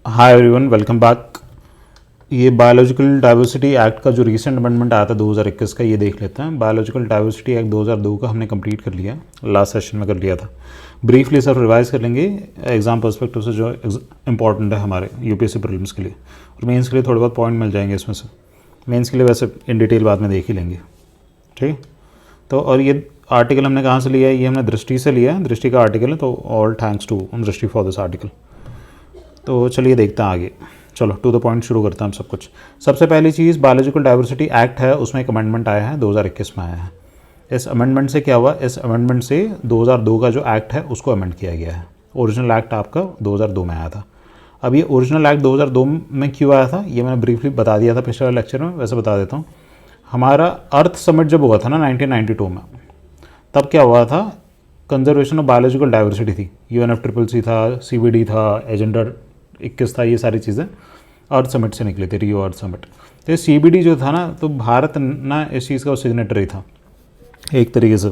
Hi everyone, welcome back. ये biological diversity act का जो रीसेंट अमेंडमेंट आया था 2021 का, ये देख लेते हैं। बायोलॉजिकल डाइवर्सिटी एक्ट 2002 का हमने कंप्लीट कर लिया, लास्ट सेशन में कर लिया था। ब्रीफली सब रिवाइज कर लेंगे एग्जाम पर्सपेक्टिव से, जो इंपॉर्टेंट है हमारे यूपीएससी प्रीलिम्स के लिए, और मेंस के लिए थोड़े बहुत पॉइंट मिल जाएंगे इसमें से। मेंस के लिए वैसे इन डिटेल बाद में देख ही लेंगे, ठीक है। तो और ये आर्टिकल हमने कहाँ से लिया है? ये हमने दृष्टि से लिया है, दृष्टि का आर्टिकल है, तो ऑल थैंक्स टू दृष्टि फॉर दिस आर्टिकल। तो चलिए देखते हैं आगे। चलो टू द पॉइंट शुरू करते हैं हम सब कुछ। सबसे पहली चीज़, बायोलॉजिकल डाइवर्सिटी एक्ट है, उसमें एक अमेंडमेंट आया है, 2021 में आया है। इस अमेंडमेंट से क्या हुआ? इस अमेंडमेंट से 2002 का जो एक्ट है उसको अमेंड किया गया है। ओरिजिनल एक्ट आपका 2002 में आया था। अब ये ओरिजिनल एक्ट 2002 में क्यों आया था, ये मैंने ब्रीफली बता दिया था पिछले लेक्चर में, वैसे बता देता हूँ। हमारा अर्थ समिट जब हुआ था ना 1992 में, तब क्या हुआ था? कंजर्वेशन ऑफ बायोलॉजिकल डाइवर्सिटी थी, UNFCCC था, CBD था, एजेंडा 21 था, ये सारी चीज़ें अर्थ समिट से निकली थी, रियो अर्थ समिट। तो CBD जो था ना, तो भारत ना इस चीज़ का सिग्नेटरी था एक तरीके से,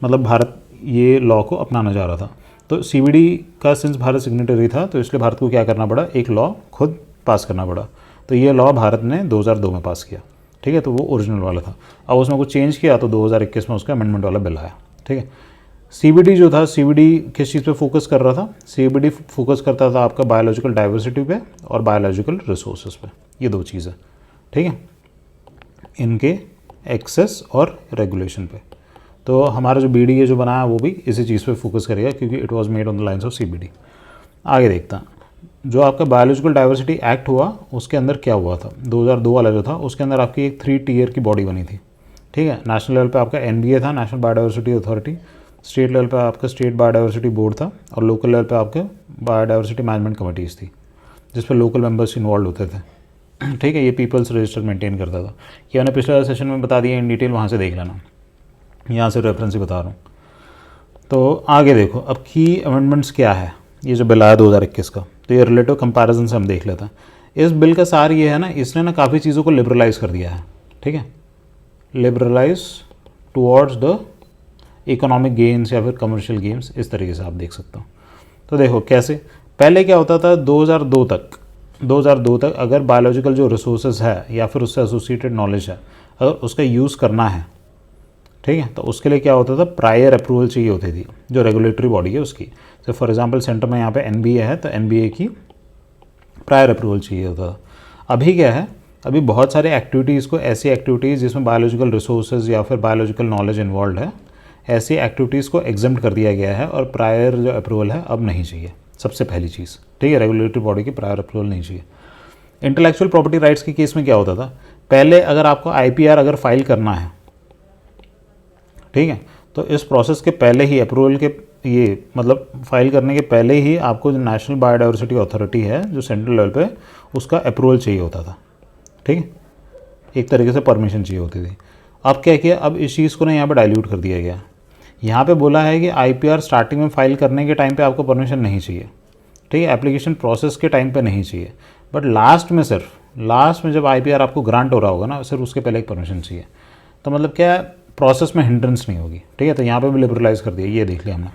मतलब भारत ये लॉ को अपनाना चाह रहा था। तो CBD का सिंस भारत सिग्नेटरी था, तो इसलिए भारत को क्या करना पड़ा? एक लॉ खुद पास करना पड़ा। तो ये लॉ भारत ने 2002 में पास किया, ठीक है। तो वो ओरिजिनल वाला था। अब उसमें कुछ चेंज किया तो 2021 में उसका अमेंडमेंट वाला बिल आया, ठीक है। CBD जो था, CBD किस चीज़ पे फोकस कर रहा था? CBD फोकस करता था आपका बायोलॉजिकल डाइवर्सिटी पे और बायोलॉजिकल रिसोर्सेज पे, ये दो चीज़ें, ठीक है, इनके एक्सेस और रेगुलेशन पे। तो हमारा जो BDA जो बनाया वो भी इसी चीज़ पे फोकस करेगा, क्योंकि it was made on the lines of CBD। आगे देखता हैं, जो आपका बायोलॉजिकल डाइवर्सिटी एक्ट हुआ उसके अंदर क्या हुआ था? 2002 वाला जो था, उसके अंदर आपकी एक 3 टियर की बॉडी बनी थी, ठीक है। नेशनल लेवल पे आपका NBA था, national biodiversity authority. State level पे आपका स्टेट बायोडाइवर्सिटी बोर्ड था, और लोकल लेवल पे आपके बायोडाइवर्सिटी मैनेजमेंट कमेटीज़ थी, जिस पर लोकल मेंबर्स इन्वॉल्व होते थे, ठीक है। ये पीपल्स रजिस्टर मेंटेन करता था। ये मैंने पिछले सेशन में बता दिया इन डिटेल, वहाँ से देख लेना, यहाँ से रेफरेंस ही बता रहा हूँ। तो आगे देखो, अब की अमेंडमेंट्स क्या है, ये जो बिल आया 2021 का, तो ये रिलेटिव कंपैरिजन से हम देख लेते हैं। इस बिल का सार ये है ना, इसने ना काफ़ी चीज़ों को लिबरलाइज कर दिया है, ठीक है। Liberalise towards the economic gains या फिर कमर्शियल गेम्स, इस तरीके से आप देख सकते हो। तो देखो कैसे, पहले क्या होता था 2002 तक अगर बायोलॉजिकल जो रिसोर्सेज है या फिर उससे एसोसिएटेड नॉलेज है, अगर उसका यूज़ करना है, ठीक है, तो उसके लिए क्या होता था? प्रायर अप्रूवल चाहिए होती थी, जो रेगुलेटरी बॉडी है उसकी। तो फॉर एग्जांपल सेंटर में यहाँ पे NBA है, तो NBA की प्रायर अप्रूवल चाहिए होता था। अभी क्या है? अभी बहुत सारे एक्टिविटीज़ को, ऐसी एक्टिविटीज़ जिसमें बायोलॉजिकल रिसोर्सेज या फिर बायोलॉजिकल नॉलेज इन्वॉल्व है, ऐसी एक्टिविटीज़ को एग्जम्प्ट कर दिया गया है, और प्रायर जो अप्रूवल है अब नहीं चाहिए, सबसे पहली चीज़, ठीक है। रेगुलेटरी बॉडी की प्रायर अप्रूवल नहीं चाहिए। इंटेलेक्चुअल प्रॉपर्टी राइट्स के केस में क्या होता था? पहले अगर आपको IPR अगर फाइल करना है, ठीक है, तो इस प्रोसेस के पहले ही अप्रूवल के, ये मतलब फाइल करने के पहले ही आपको जो नेशनल बायोडाइवर्सिटी अथॉरिटी है जो सेंट्रल लेवल पे, उसका अप्रूवल चाहिए होता था, ठीक है, एक तरीके से परमिशन चाहिए होती थी। अब क्या किया? अब इस चीज़ को ना यहाँ पे डाइल्यूट कर दिया गया। यहाँ पे बोला है कि IPR स्टार्टिंग में फाइल करने के टाइम पे आपको परमिशन नहीं चाहिए, ठीक है, एप्लीकेशन प्रोसेस के टाइम पे नहीं चाहिए, बट लास्ट में, सिर्फ लास्ट में जब IPR आपको ग्रांट हो रहा होगा ना, सिर्फ उसके पहले एक परमिशन चाहिए। तो मतलब क्या है, प्रोसेस में हिंड्रेंस नहीं होगी, ठीक है। तो यहाँ पे भी लिबरलाइज कर दिया, ये देख लिया हमने।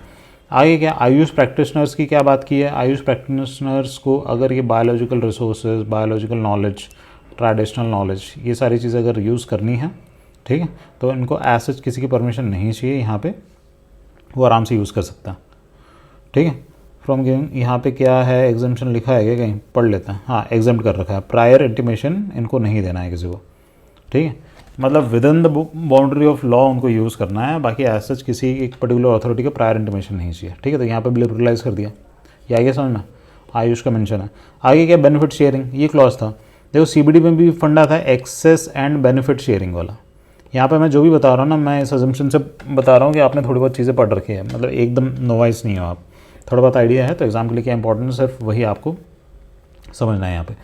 आगे क्या, आयुष प्रैक्टिशनर्स की क्या बात की है? आयुष प्रैक्टिशनर्स को अगर ये biological resources, biological knowledge, traditional knowledge, ये सारी चीज़ें अगर यूज़ करनी है, ठीक है, तो इनको एज किसी की परमिशन नहीं चाहिए, यहाँ पे वो आराम से यूज़ कर सकता है, ठीक है। फ्रॉम गिविंग, यहाँ पे क्या है, एग्जाम्पशन लिखा है क्या? कहीं पढ़ लेते हैं। हाँ, एग्जाम्प्ट कर रखा है, प्रायर इंटीमेशन इनको नहीं देना है किसी को, ठीक है, मतलब with in the boundary of law उनको यूज़ करना है, बाकी एज सच किसी एक पर्टिकुलर अथॉरिटी का प्रायर इंटीमेशन नहीं चाहिए, ठीक है। तो यहाँ पे भी लिबरलाइज कर दिया, ये आगे समझ में, आयुष का मेंशन है। आगे क्या, बेनिफिट शेयरिंग, ये क्लॉज था। देखो CBD में भी फंडा था एक्सेस एंड बेनिफिट शेयरिंग वाला। यहाँ पे मैं जो भी बता रहा हूँ ना, मैं इस अजम्पशन से बता रहा हूँ कि आपने थोड़ी बहुत चीज़ें पढ़ रखी है, मतलब एकदम नोवाइस नहीं हो आप, थोड़ा बहुत आइडिया है, तो एग्जाम के लिए क्या इंपॉर्टेंट है, सिर्फ वही आपको समझना है। यहाँ पे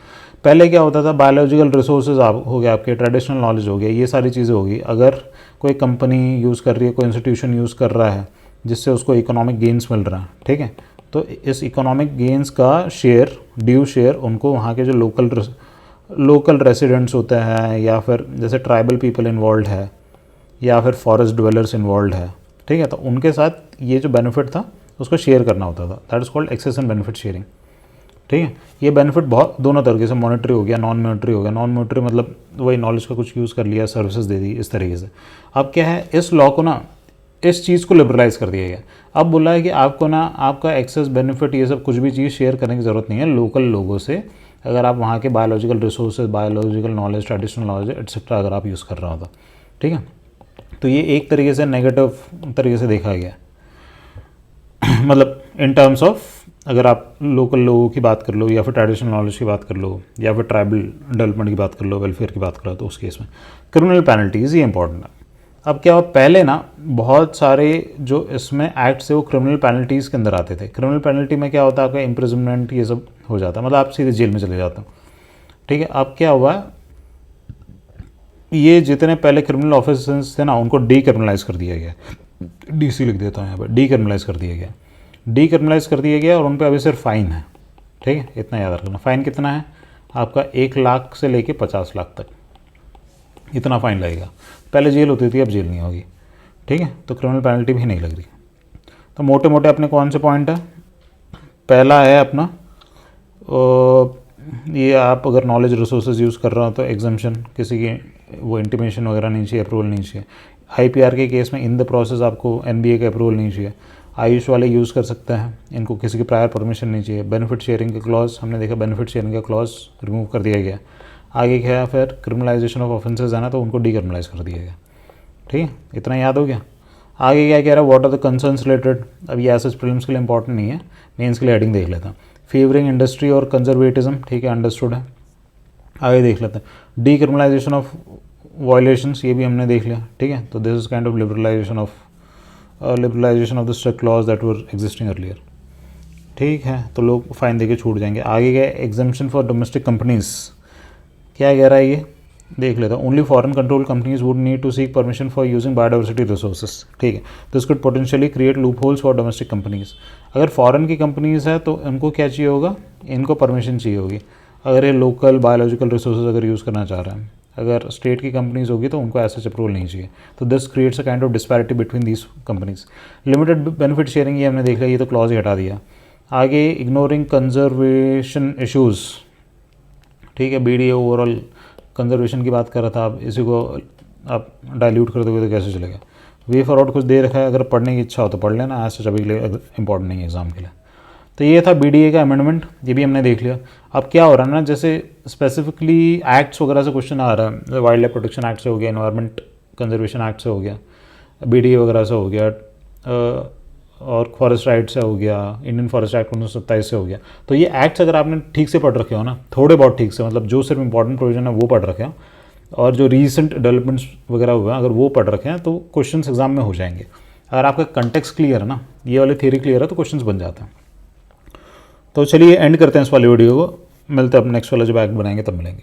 पहले क्या होता था, बायोलॉजिकल रिसोर्सेज हो गया, आपके ट्रेडिशनल नॉलेज हो गया, ये सारी चीज़ें होगी। अगर कोई कंपनी यूज़ कर रही है, कोई इंस्टीट्यूशन यूज़ कर रहा है, जिससे उसको इकोनॉमिक गेंस मिल रहा है, ठीक है, तो इस इकोनॉमिक गेंस का शेयर, ड्यू शेयर, उनको वहाँ के जो लोकल रेसिडेंट्स होते हैं, या फिर जैसे ट्राइबल पीपल इन्वॉल्व है, या फिर फॉरेस्ट ड्वेलर्स इन्वॉल्व है, ठीक है, तो उनके साथ ये जो बेनिफिट था उसको शेयर करना होता था। That is called access and benefit sharing, ठीक है। ये बेनिफिट बहुत दोनों तरीके से, मॉनेटरी हो गया, नॉन मॉनेटरी हो गया। नॉन मॉनेटरी मतलब वही नॉलेज का कुछ यूज़ कर लिया, सर्विसेज दे दी, इस तरीके से। अब क्या है, इस लॉ को ना, इस चीज़ को लिबरलाइज़ कर दिया गया। अब बोला है कि आपको ना आपका एक्सेस बेनिफिट ये सब कुछ भी चीज़ शेयर करने की ज़रूरत नहीं है लोकल लोगों से, अगर आप वहाँ के biological resources, biological knowledge, traditional knowledge etcetera अगर आप यूज़ कर रहे हो तो, ठीक है। तो ये एक तरीके से नेगेटिव तरीके से देखा गया मतलब इन टर्म्स ऑफ, अगर आप लोकल लोगों की बात कर लो या फिर ट्रेडिशनल नॉलेज की बात कर लो या फिर ट्राइबल डेवलपमेंट की बात कर लो, वेलफेयर की बात कर लो, तो उस केस में क्रिमिनल पेनल्टीज़ ये इंपॉर्टेंट है। अब क्या हुआ, पहले ना बहुत सारे जो इसमें एक्ट्स है वो क्रिमिनल पेनल्टीज़ के अंदर आते थे। क्रिमिनल पेनल्टी में क्या होता है, आपका इम्प्रिजनमेंट ये सब हो जाता है, मतलब आप सीधे जेल में चले जाते हो, ठीक है। अब क्या हुआ, ये जितने पहले क्रिमिनल ऑफेंसेस थे ना उनको डीक्रिमिनलाइज कर दिया गया, डीसी लिख देता हूँ यहाँ पर, डीक्रिमिनलाइज कर दिया गया, डीक्रिमिनलाइज कर दिया गया और उन पर अभी सिर्फ फ़ाइन है, ठीक है। इतना याद रखना, फ़ाइन कितना है आपका, 1 लाख से लेके 50 लाख तक, इतना फ़ाइन लगेगा। पहले जेल होती थी, अब जेल नहीं होगी, ठीक है। तो क्रिमिनल पेनल्टी भी नहीं लग रही। तो मोटे मोटे अपने कौन से पॉइंट है, पहला है अपना ये आप अगर नॉलेज रिसोर्सेज यूज़ कर रहे हो तो एग्जाम्शन, किसी की वो इंटीमेशन वगैरह नहीं चाहिए, अप्रूवल नहीं चाहिए। IPR के केस में इन द प्रोसेस आपको NBA का अप्रूवल नहीं चाहिए। आयुष वाले यूज़ कर सकते हैं, इनको किसी की प्रायर परमिशन नहीं चाहिए। बेनिफिट शेयरिंग का क्लॉज हमने देखा, बेनिफिट शेयरिंग का क्लॉज रिमूव कर दिया गया। आगे क्या है, फिर क्रिमिनलाइजेशन ऑफ ऑफेंसेज है ना, तो उनको डीक्रिमिनलाइज कर दिया गया, ठीक है। इतना याद हो गया। आगे क्या कह रहा है, what are the concerns related. अब ये एसएस प्रीलिम्स के लिए इंपॉर्टेंट नहीं है, मेंस के लिए हेडिंग देख लेता हूँ। फेवरिंग इंडस्ट्री और कंजर्वेटिज्म, ठीक है, अंडरस्टूड है। आगे देख लेते हैं, डीक्रिमिनलाइजेशन ऑफ वायलेशंस, ये भी हमने देख लिया, ठीक है। तो this is kind of liberalisation of the strict laws that were existing earlier, ठीक है। तो लोग फाइन देके छूट जाएंगे। आगे क्या, एग्जम्पशन फॉर डोमेस्टिक कंपनीज, क्या कह रहा है ये देख लेता हूँ। Only foreign control companies would need to seek permission for using biodiversity resources, ठीक है। This could potentially create loopholes for domestic companies. अगर फॉरेन की कंपनीज है तो उनको क्या चाहिए होगा, इनको परमिशन चाहिए होगी। अगर ये लोकल बायोलॉजिकल रिसोर्सेज अगर यूज़ करना चाह रहे हैं, अगर स्टेट की कंपनीज होगी तो उनको ऐसे अप्रूवल नहीं चाहिए। तो this creates a kind of disparity between these companies. Limited benefit sharing, ये हमने देख लिया, ये तो क्लॉज ही हटा दिया। आगे इग्नोरिंग कंजर्वेशन इशूज़, ठीक है। BDA ओवरऑल कंजर्वेशन की बात कर रहा था, आप इसी को आप डाइल्यूट कर दोगे तो कैसे चलेगा। वे फॉर आउट कुछ दे रखा है, अगर पढ़ने की इच्छा हो तो पढ़ लेना, ऐसे अभी के लिए इंपॉर्टेंट नहीं है एग्जाम के लिए। तो ये था BDA का अमेंडमेंट, ये भी हमने देख लिया। अब क्या हो रहा है ना, जैसे स्पेसिफिकली एक्ट्स वगैरह से क्वेश्चन आ रहा है, वाइल्ड लाइफ प्रोटेक्शन एक्ट से हो गया, एनवायरनमेंट कंजर्वेशन एक्ट से हो गया, BDA वगैरह से हो गया, और फॉरेस्ट राइट से हो गया, इंडियन फॉरेस्ट एक्ट 1927 से हो गया। तो ये एक्ट्स अगर आपने ठीक से पढ़ रखे हो ना, थोड़े बहुत ठीक से, मतलब जो सिर्फ इंपॉर्टेंट प्रोविजन है वो पढ़ रखे हो, और जो रीसेंट डेवलपमेंट्स वगैरह हुए हैं अगर वो पढ़ रखे हैं, तो क्वेश्चंस एग्जाम में हो जाएंगे। अगर आपका कंटेक्स्ट क्लियर है ना, ये वाली थ्योरी क्लियर है, तो क्वेश्चंस बन जाते हैं। तो चलिए एंड करते हैं इस वाली वीडियो को, मिलते हैं अब नेक्स्ट वाला जब एक्ट बनाएंगे तब मिलेंगे।